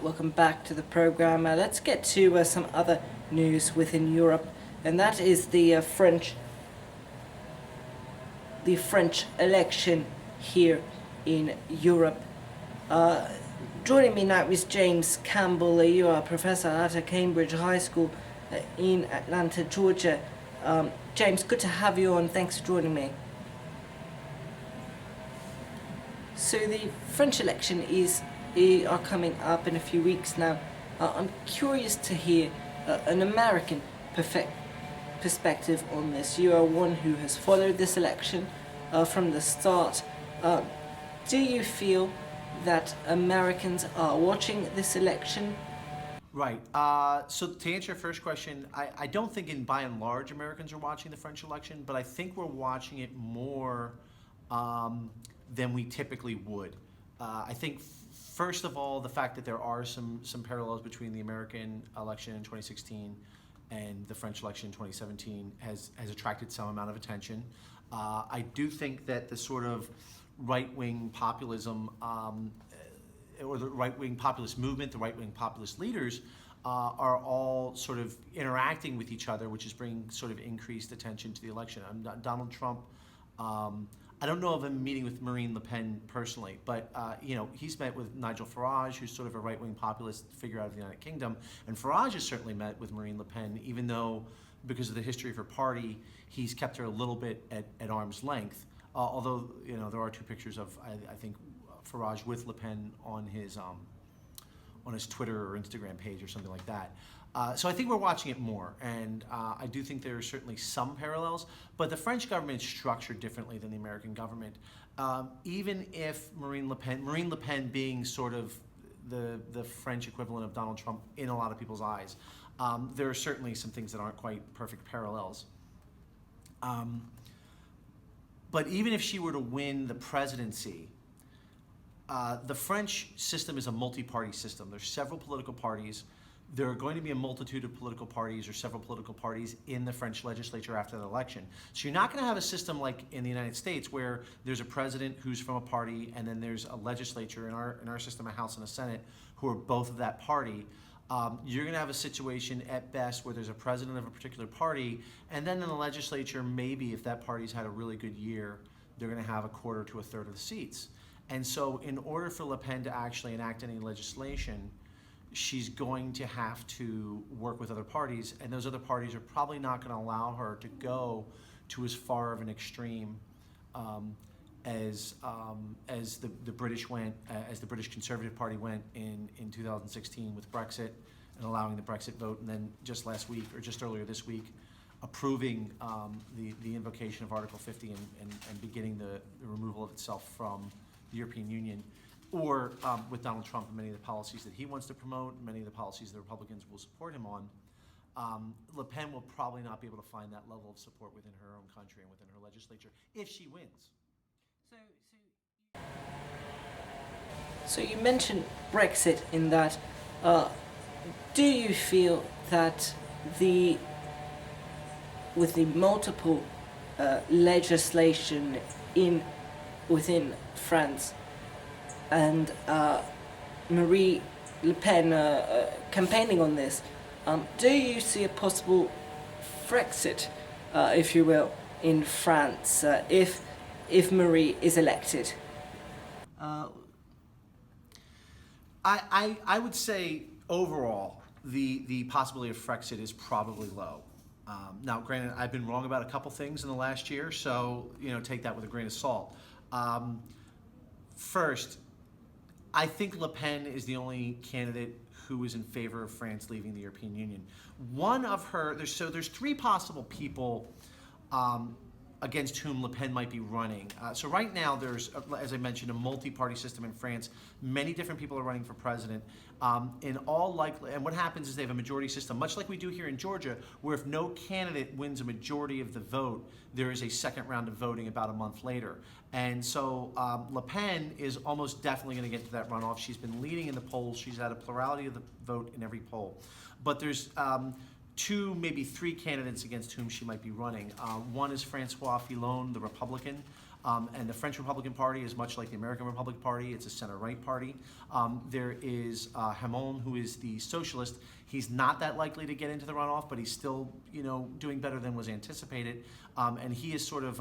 Welcome back to the program. Let's get to some other news within Europe, and that is the French election here in Europe. Joining me now is James Campbell. You are a professor at Cambridge High School in Atlanta, Georgia. James, good to have you on. Thanks for joining me. So the French election are coming up in a few weeks now. I'm curious to hear an American perspective on this. You are one who has followed this election from the start. Do you feel that Americans are watching this election? Right. So to answer your first question, I don't think by and large Americans are watching the French election, but I think we're watching it more than we typically would. I think first of all, the fact that there are some parallels between the American election in 2016 and the French election in 2017 has attracted some amount of attention. I do think that the sort of right-wing populism or the right-wing populist movement, the right-wing populist leaders are all sort of interacting with each other, which is bringing sort of increased attention to the election. Donald Trump, I don't know of him meeting with Marine Le Pen personally, but he's met with Nigel Farage, who's sort of a right-wing populist figure out of the United Kingdom, and Farage has certainly met with Marine Le Pen, even though, because of the history of her party, he's kept her a little bit at arm's length. Although there are two pictures of I think Farage with Le Pen on his Twitter or Instagram page or something like that. So I think we're watching it more, and I do think there are certainly some parallels, but the French government is structured differently than the American government. Even if Marine Le Pen being sort of the French equivalent of Donald Trump in a lot of people's eyes, there are certainly some things that aren't quite perfect parallels. But even if she were to win the presidency, the French system is a multi-party system. There's several political parties. There are going to be a multitude of political parties or several political parties in the French legislature after the election. So you're not going to have a system like in the United States where there's a president who's from a party and then there's a legislature, in our system, a House and a Senate, who are both of that party. You're going to have a situation at best where there's a president of a particular party, and then in the legislature, maybe if that party's had a really good year, they're going to have a quarter to a third of the seats. And so in order for Le Pen to actually enact any legislation, she's going to have to work with other parties, and those other parties are probably not going to allow her to go to as far of an extreme as the British went, as the British Conservative Party went in 2016 with Brexit and allowing the Brexit vote, and then just last week, or just earlier this week, approving the invocation of Article 50 and beginning the removal of itself from the European Union. Or with Donald Trump and many of the policies that he wants to promote, many of the policies the Republicans will support him on, Le Pen will probably not be able to find that level of support within her own country and within her legislature if she wins. So you mentioned Brexit in that. Do you feel that with the multiple legislation within France, and Marie Le Pen campaigning on this, do you see a possible Frexit, if you will, in France if Marie is elected? I would say overall the possibility of Frexit is probably low. Now, granted, I've been wrong about a couple things in the last year, so take that with a grain of salt. First, I think Le Pen is the only candidate who is in favor of France leaving the European Union. One of her, there's three possible people against whom Le Pen might be running. So right now there's, as I mentioned, a multi-party system in France. Many different people are running for president. In all likely, and what happens is they have a majority system, much like we do here in Georgia, where if no candidate wins a majority of the vote, there is a second round of voting about a month later. And so Le Pen is almost definitely going to get to that runoff. She's been leading in the polls. She's had a plurality of the vote in every poll. But there's two, maybe three candidates against whom she might be running. One is Francois Fillon, the Republican, and the French Republican Party is much like the American Republican Party. It's a center-right party. There is Hamon, who is the socialist. He's not that likely to get into the runoff, but he's still, doing better than was anticipated. And he is sort of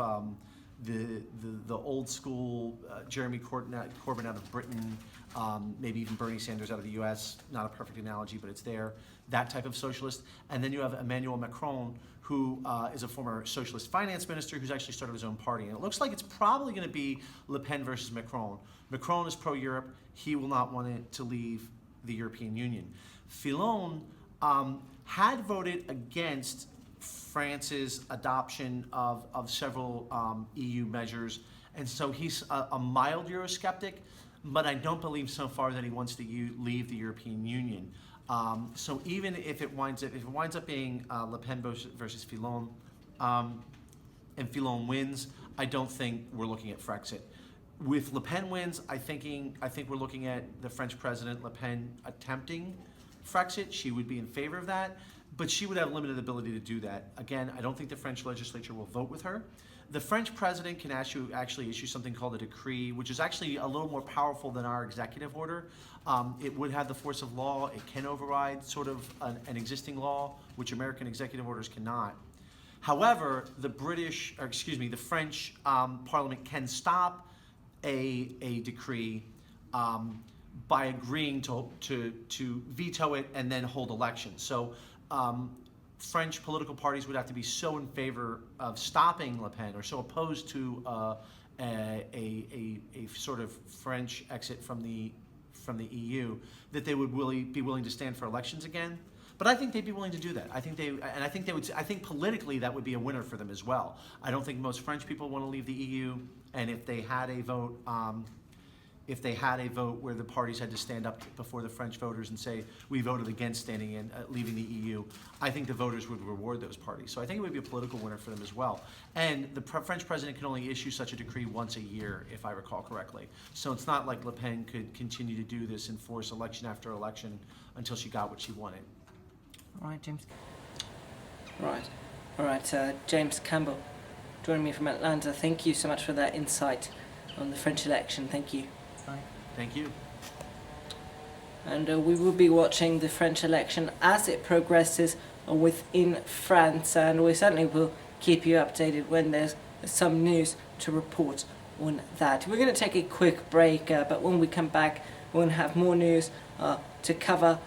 the old school Jeremy Corbyn out of Britain, maybe even Bernie Sanders out of the U.S. Not a perfect analogy, but it's there. That type of socialist. And then you have Emmanuel Macron, who is a former socialist finance minister who's actually started his own party. And it looks like it's probably going to be Le Pen versus Macron. Macron is pro-Europe. He will not want it to leave the European Union. Fillon had voted against France's adoption of several EU measures, and so he's a mild Eurosceptic, but I don't believe so far that he wants to leave the European Union. So even if it winds up being Le Pen versus Fillon, and Fillon wins, I don't think we're looking at Frexit. With Le Pen wins, I think we're looking at the French president Le Pen attempting Frexit. She would be in favor of that, but she would have limited ability to do that. Again, I don't think the French legislature will vote with her. The French president can actually issue something called a decree, which is actually a little more powerful than our executive order. It would have the force of law. It can override sort of an existing law, which American executive orders cannot. However, the French Parliament can stop a decree by agreeing to veto it and then hold elections. So French political parties would have to be so in favor of stopping Le Pen or so opposed to a sort of French exit from the EU that they would be willing to stand for elections again. But I think they'd be willing to do that. I think politically that would be a winner for them as well. I don't think most French people want to leave the EU, and if they had a vote, where the parties had to stand up before the French voters and say, we voted against leaving the EU, I think the voters would reward those parties. So I think it would be a political winner for them as well. And the French president can only issue such a decree once a year, if I recall correctly. So it's not like Le Pen could continue to do this and force election after election until she got what she wanted. All right, James. Right. All right, James Campbell, joining me from Atlanta. Thank you so much for that insight on the French election. Thank you. Bye. Thank you. And we will be watching the French election as it progresses within France, and we certainly will keep you updated when there's some news to report on that. We're going to take a quick break, but when we come back, we're going to have more news to cover